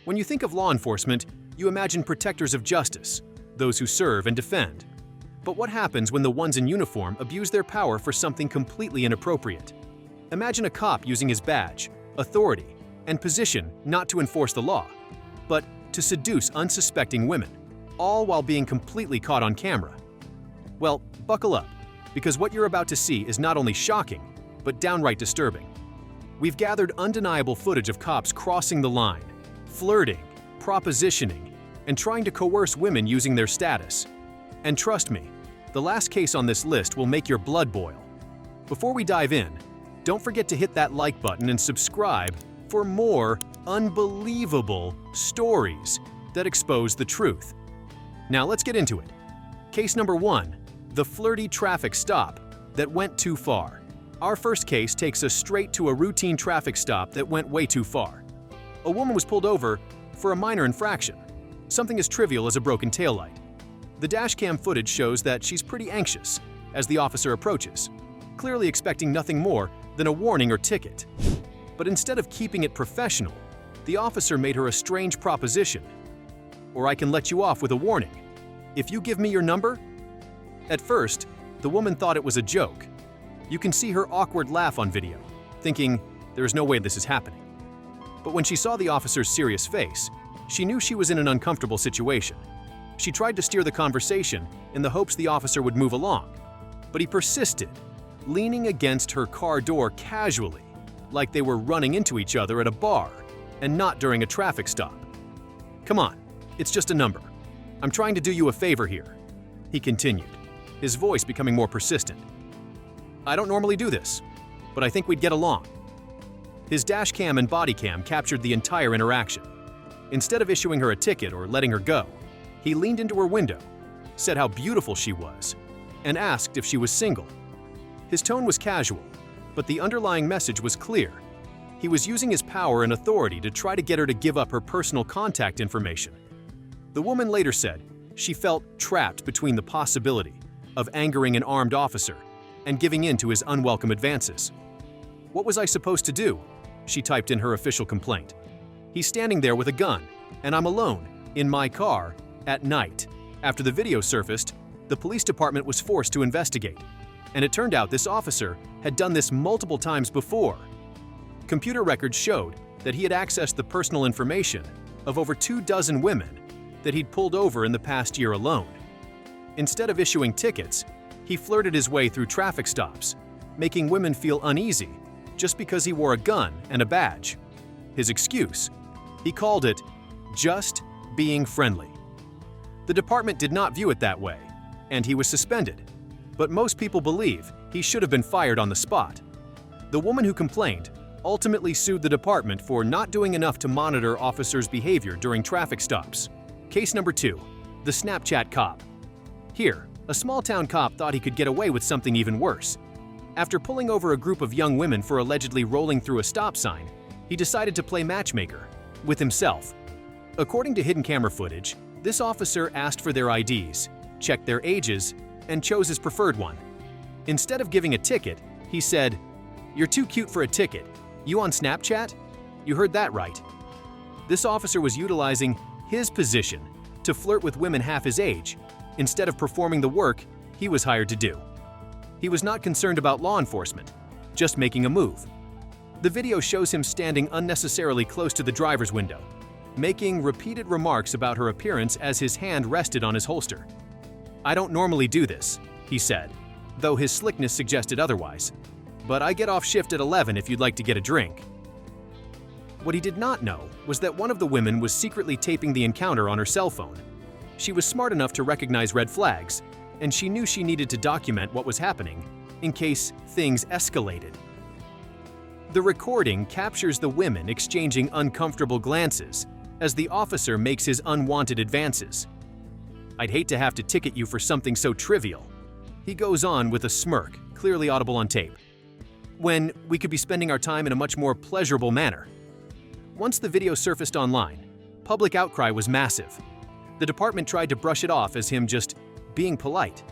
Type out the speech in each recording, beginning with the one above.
When you think of law enforcement, you imagine protectors of justice, those who serve and defend. But what happens when the ones in uniform abuse their power for something completely inappropriate? Imagine a cop using his badge, authority, and position not to enforce the law, but to seduce unsuspecting women, all while being completely caught on camera. Well, buckle up, because what you're about to see is not only shocking, but downright disturbing. We've gathered undeniable footage of cops crossing the line, flirting, propositioning, and trying to coerce women using their status. And trust me, the last case on this list will make your blood boil. Before we dive in, don't forget to hit that like button and subscribe for more unbelievable stories that expose the truth. Now let's get into it. Case number 1, the flirty traffic stop that went too far. Our first case takes us straight to a routine traffic stop that went way too far. A woman was pulled over for a minor infraction, something as trivial as a broken taillight. The dashcam footage shows that she's pretty anxious as the officer approaches, clearly expecting nothing more than a warning or ticket. But instead of keeping it professional, the officer made her a strange proposition. Or I can let you off with a warning. If you give me your number? At first, the woman thought it was a joke. You can see her awkward laugh on video, thinking, there's no way this is happening. But when she saw the officer's serious face, she knew she was in an uncomfortable situation. She tried to steer the conversation in the hopes the officer would move along, but he persisted, leaning against her car door casually, like they were running into each other at a bar and not during a traffic stop. Come on, it's just a number. I'm trying to do you a favor here, he continued, his voice becoming more persistent. I don't normally do this, but I think we'd get along. His dash cam and body cam captured the entire interaction. Instead of issuing her a ticket or letting her go, he leaned into her window, said how beautiful she was, and asked if she was single. His tone was casual, but the underlying message was clear. He was using his power and authority to try to get her to give up her personal contact information. The woman later said she felt trapped between the possibility of angering an armed officer and giving in to his unwelcome advances. What was I supposed to do? She typed in her official complaint. He's standing there with a gun, and I'm alone, in my car, at night. After the video surfaced, the police department was forced to investigate, and it turned out this officer had done this multiple times before. Computer records showed that he had accessed the personal information of over 24 women that he'd pulled over in the past year alone. Instead of issuing tickets, he flirted his way through traffic stops, making women feel uneasy just because he wore a gun and a badge. His excuse? He called it just being friendly. The department did not view it that way, and he was suspended. But most people believe he should have been fired on the spot. The woman who complained ultimately sued the department for not doing enough to monitor officers' behavior during traffic stops. Case number 2, the Snapchat cop. Here, a small-town cop thought he could get away with something even worse. After pulling over a group of young women for allegedly rolling through a stop sign, he decided to play matchmaker with himself. According to hidden camera footage, this officer asked for their IDs, checked their ages, and chose his preferred one. Instead of giving a ticket, he said, "You're too cute for a ticket. You on Snapchat?" You heard that right. This officer was utilizing his position to flirt with women half his age, instead of performing the work he was hired to do. He was not concerned about law enforcement, just making a move. The video shows him standing unnecessarily close to the driver's window, making repeated remarks about her appearance as his hand rested on his holster. "I don't normally do this," he said, though his slickness suggested otherwise. "But I get off shift at 11 if you'd like to get a drink." What he did not know was that one of the women was secretly taping the encounter on her cell phone. She was smart enough to recognize red flags, and she knew she needed to document what was happening in case things escalated. The recording captures the women exchanging uncomfortable glances as the officer makes his unwanted advances. "I'd hate to have to ticket you for something so trivial," he goes on with a smirk, clearly audible on tape, "when we could be spending our time in a much more pleasurable manner." Once the video surfaced online, public outcry was massive. The department tried to brush it off as him just being polite.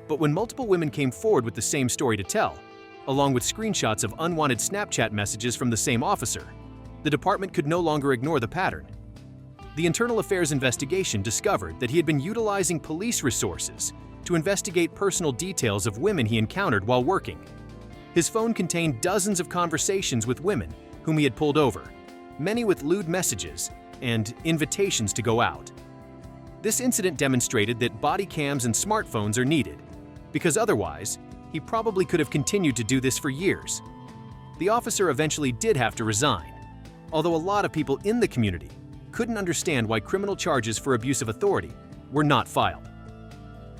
But when multiple women came forward with the same story to tell, along with screenshots of unwanted Snapchat messages from the same officer, the department could no longer ignore the pattern. The Internal Affairs investigation discovered that he had been utilizing police resources to investigate personal details of women he encountered while working. His phone contained dozens of conversations with women whom he had pulled over, many with lewd messages and invitations to go out. This incident demonstrated that body cams and smartphones are needed, because otherwise, he probably could have continued to do this for years. The officer eventually did have to resign, although a lot of people in the community couldn't understand why criminal charges for abuse of authority were not filed.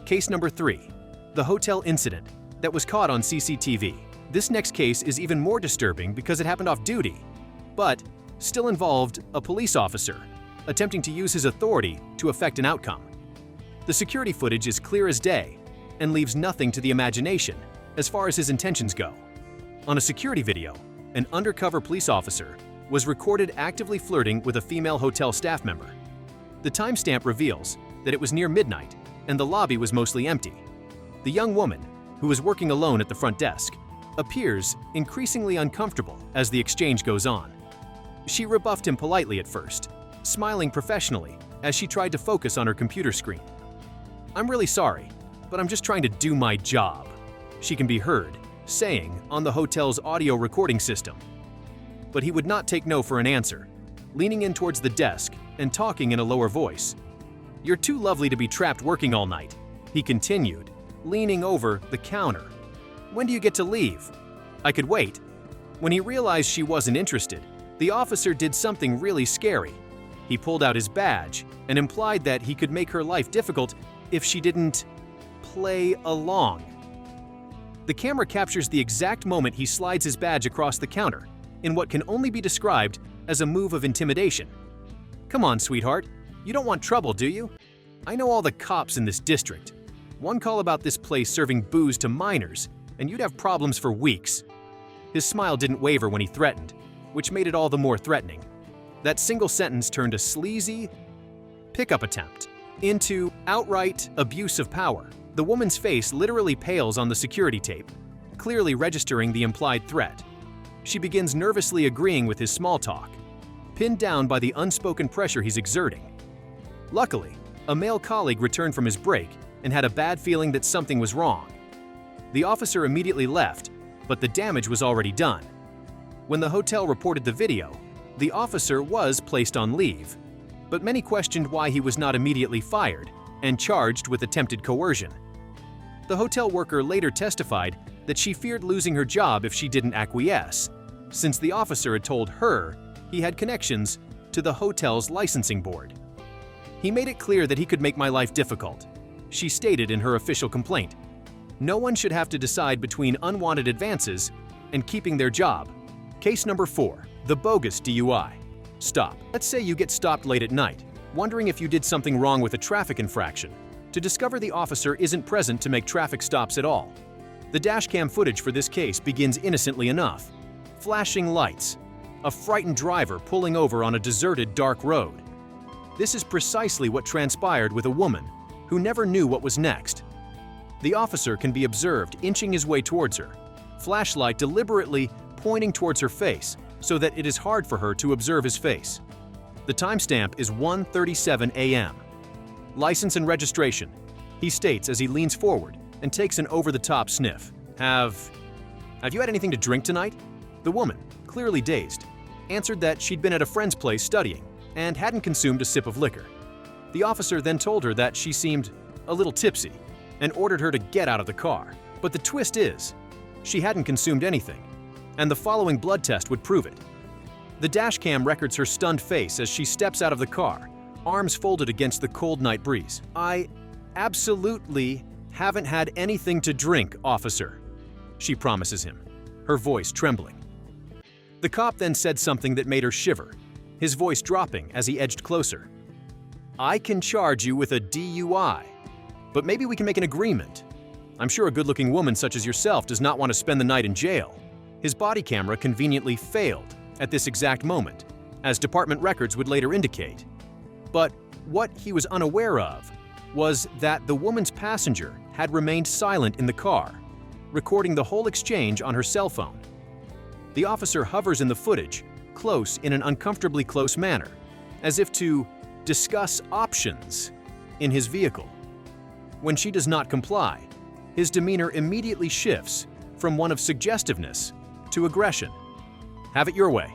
Case number 3, the hotel incident that was caught on CCTV. This next case is even more disturbing because it happened off duty, but still involved a police officer attempting to use his authority to affect an outcome. The security footage is clear as day and leaves nothing to the imagination as far as his intentions go. On a security video, an undercover police officer was recorded actively flirting with a female hotel staff member. The timestamp reveals that it was near midnight and the lobby was mostly empty. The young woman, who was working alone at the front desk, appears increasingly uncomfortable as the exchange goes on. She rebuffed him politely at first, smiling professionally as she tried to focus on her computer screen. "I'm really sorry, but I'm just trying to do my job," she can be heard saying on the hotel's audio recording system. But he would not take no for an answer, leaning in towards the desk and talking in a lower voice. "You're too lovely to be trapped working all night," he continued, leaning over the counter. "When do you get to leave?" "I could wait." When he realized she wasn't interested, the officer did something really scary. He pulled out his badge and implied that he could make her life difficult if she didn't play along. The camera captures the exact moment he slides his badge across the counter in what can only be described as a move of intimidation. "Come on, sweetheart. You don't want trouble, do you? I know all the cops in this district. One call about this place serving booze to minors, and you'd have problems for weeks." His smile didn't waver when he threatened, which made it all the more threatening. That single sentence turned a sleazy pickup attempt into outright abuse of power. The woman's face literally pales on the security tape, clearly registering the implied threat. She begins nervously agreeing with his small talk, pinned down by the unspoken pressure he's exerting. Luckily, a male colleague returned from his break and had a bad feeling that something was wrong. The officer immediately left, but the damage was already done. When the hotel reported the video, the officer was placed on leave, but many questioned why he was not immediately fired and charged with attempted coercion. The hotel worker later testified that she feared losing her job if she didn't acquiesce, since the officer had told her he had connections to the hotel's licensing board. "He made it clear that he could make my life difficult," she stated in her official complaint. "No one should have to decide between unwanted advances and keeping their job." Case number 4, the bogus DUI. Stop. Let's say you get stopped late at night, wondering if you did something wrong with a traffic infraction, to discover the officer isn't present to make traffic stops at all. The dashcam footage for this case begins innocently enough. Flashing lights, a frightened driver pulling over on a deserted dark road. This is precisely what transpired with a woman who never knew what was next. The officer can be observed inching his way towards her, flashlight deliberately pointing towards her face so that it is hard for her to observe his face. The timestamp is 1:37 a.m. License and registration, he states as he leans forward and takes an over-the-top sniff. Have you had anything to drink tonight?" The woman, clearly dazed, answered that she'd been at a friend's place studying and hadn't consumed a sip of liquor. The officer then told her that she seemed a little tipsy and ordered her to get out of the car. But the twist is, she hadn't consumed anything, and the following blood test would prove it. The dashcam records her stunned face as she steps out of the car, arms folded against the cold night breeze. "I absolutely haven't had anything to drink, officer," she promises him, her voice trembling. The cop then said something that made her shiver, his voice dropping as he edged closer. "I can charge you with a DUI, but maybe we can make an agreement. I'm sure a good-looking woman such as yourself does not want to spend the night in jail." His body camera conveniently failed at this exact moment, as department records would later indicate. But what he was unaware of was that the woman's passenger had remained silent in the car, recording the whole exchange on her cell phone. The officer hovers in the footage, close in an uncomfortably close manner, as if to discuss options in his vehicle. When she does not comply, his demeanor immediately shifts from one of suggestiveness to aggression. Have it your way.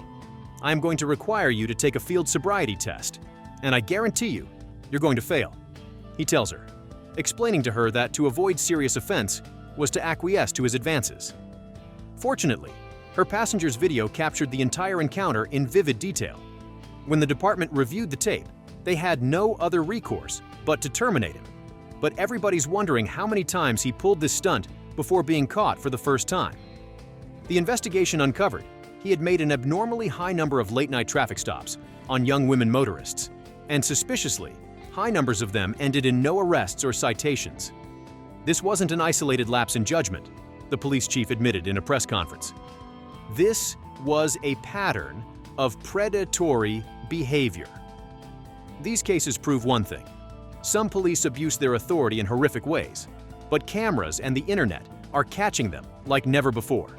I am going to require you to take a field sobriety test, and I guarantee you, you're going to fail, he tells her, explaining to her that to avoid serious offense was to acquiesce to his advances. Fortunately, her passenger's video captured the entire encounter in vivid detail. When the department reviewed the tape, they had no other recourse but to terminate him. But everybody's wondering how many times he pulled this stunt before being caught for the first time. The investigation uncovered he had made an abnormally high number of late-night traffic stops on young women motorists, and suspiciously, high numbers of them ended in no arrests or citations. This wasn't an isolated lapse in judgment, the police chief admitted in a press conference. This was a pattern of predatory behavior. These cases prove one thing. Some police abuse their authority in horrific ways, but cameras and the internet are catching them like never before.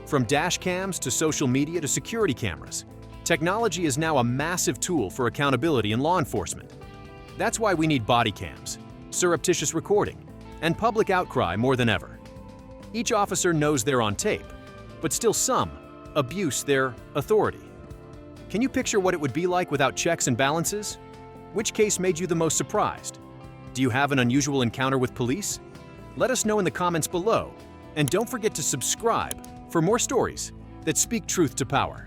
From dash cams to social media to security cameras, technology is now a massive tool for accountability in law enforcement. That's why we need body cams, surreptitious recording, and public outcry more than ever. Each officer knows they're on tape, but still some abuse their authority. Can you picture what it would be like without checks and balances? Which case made you the most surprised? Do you have an unusual encounter with police? Let us know in the comments below, and don't forget to subscribe for more stories that speak truth to power.